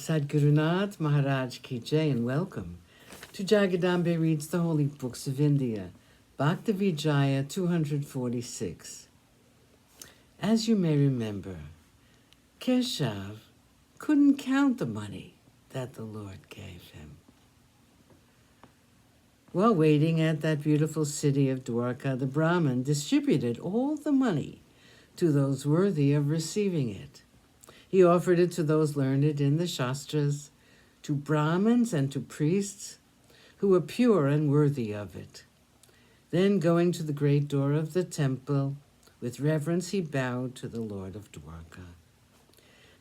Sadgurunath Maharaj Ki Jai, and welcome to Jagadambe Reads the Holy Books of India, Bhaktavijaya246. As you may remember, Keshav couldn't count the money that the Lord gave him. While waiting at that beautiful city of Dwarka, the Brahmin distributed all the money to those worthy of receiving it. He offered it to those learned in the Shastras, to Brahmins and to priests who were pure and worthy of it. Then, going to the great door of the temple, with reverence he bowed to the Lord of Dwarka.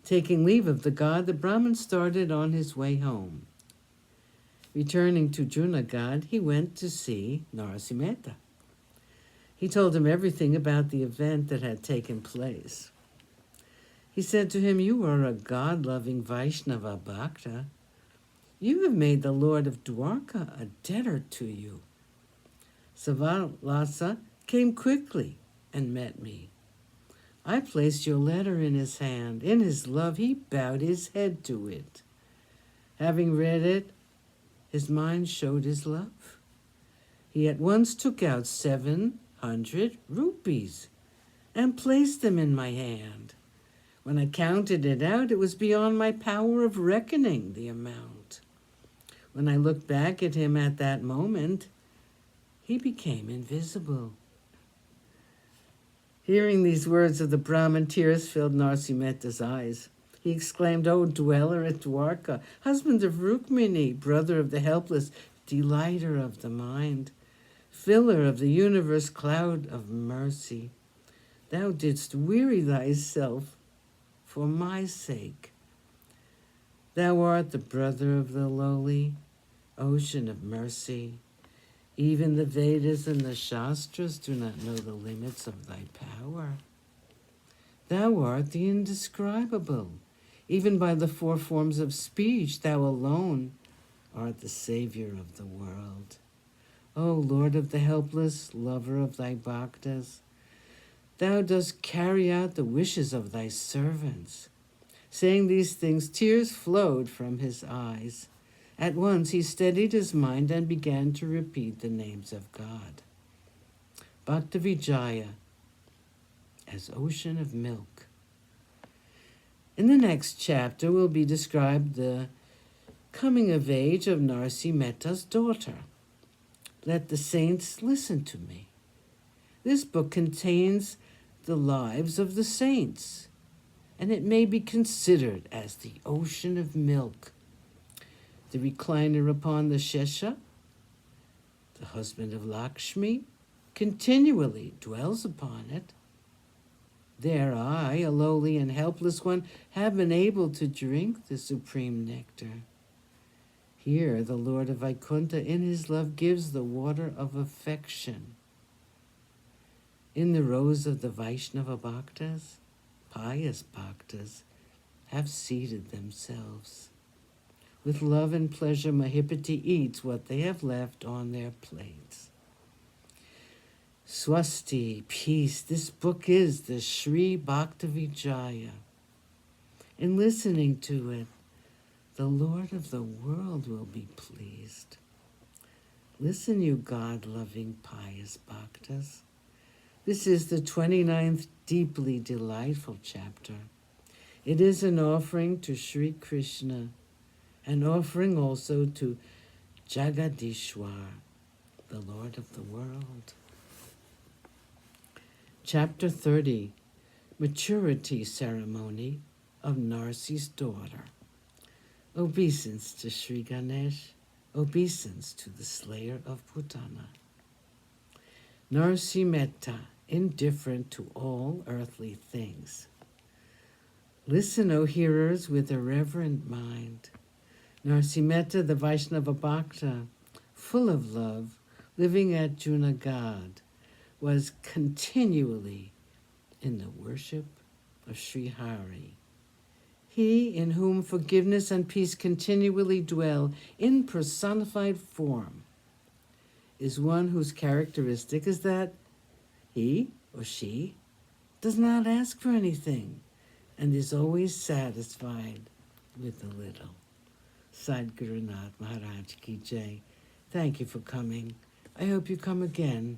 Taking leave of the god, the Brahmin started on his way home. Returning to Junagadh, he went to see Narasimha. He told him everything about the event that had taken place. He said to him, "You are a God-loving Vaishnava Bhakta. You have made the Lord of Dwarka a debtor to you." Savalasa came quickly and met me. I placed your letter in his hand. In his love, he bowed his head to it. Having read it, his mind showed his love. He at once took out 700 rupees and placed them in my hand. When I counted it out, it was beyond my power of reckoning the amount. When I looked back at him at that moment, he became invisible. Hearing these words of the Brahmin, tears filled Narasimha's eyes. He exclaimed, "O dweller at Dwarka, husband of Rukmini, brother of the helpless, delighter of the mind, filler of the universe, cloud of mercy, thou didst weary thyself for my sake. Thou art the brother of the lowly, ocean of mercy. Even the Vedas and the Shastras do not know the limits of thy power. Thou art the indescribable. Even by the 4 forms of speech, thou alone art the Savior of the world. O Lord of the helpless, lover of thy bhaktas, thou dost carry out the wishes of thy servants." Saying these things, tears flowed from his eyes. At once he steadied his mind and began to repeat the names of God. Bhaktavijaya, as ocean of milk. In the next chapter will be described the coming of age of Narasimha's daughter. Let the saints listen to me. This book contains the lives of the saints, and it may be considered as the ocean of milk. The recliner upon the Shesha, the husband of Lakshmi, continually dwells upon it. There I, a lowly and helpless one, have been able to drink the supreme nectar. Here the Lord of Vaikuntha in his love gives the water of affection. In the rows of the Vaishnava Bhaktas, pious Bhaktas have seated themselves. With love and pleasure, Mahipati eats what they have left on their plates. Swasti, peace, this book is the Sri Bhaktavijaya. In listening to it, the Lord of the world will be pleased. Listen, you God-loving, pious Bhaktas. This is the 29th deeply delightful chapter. It is an offering to Sri Krishna, an offering also to Jagadishwar, the Lord of the world. Chapter 30, Maturity Ceremony of Narsi's Daughter. Obeisance to Sri Ganesh, obeisance to the slayer of Putana. Narasimha, indifferent to all earthly things. Listen, O hearers, with a reverent mind. Narasimha, the Vaishnava Bhakta, full of love, living at Junagadh, was continually in the worship of Sri Hari. He in whom forgiveness and peace continually dwell in personified form is one whose characteristic is that he or she does not ask for anything and is always satisfied with a little. Sadhgurunath Maharaj Ki Jai. Thank you for coming. I hope you come again.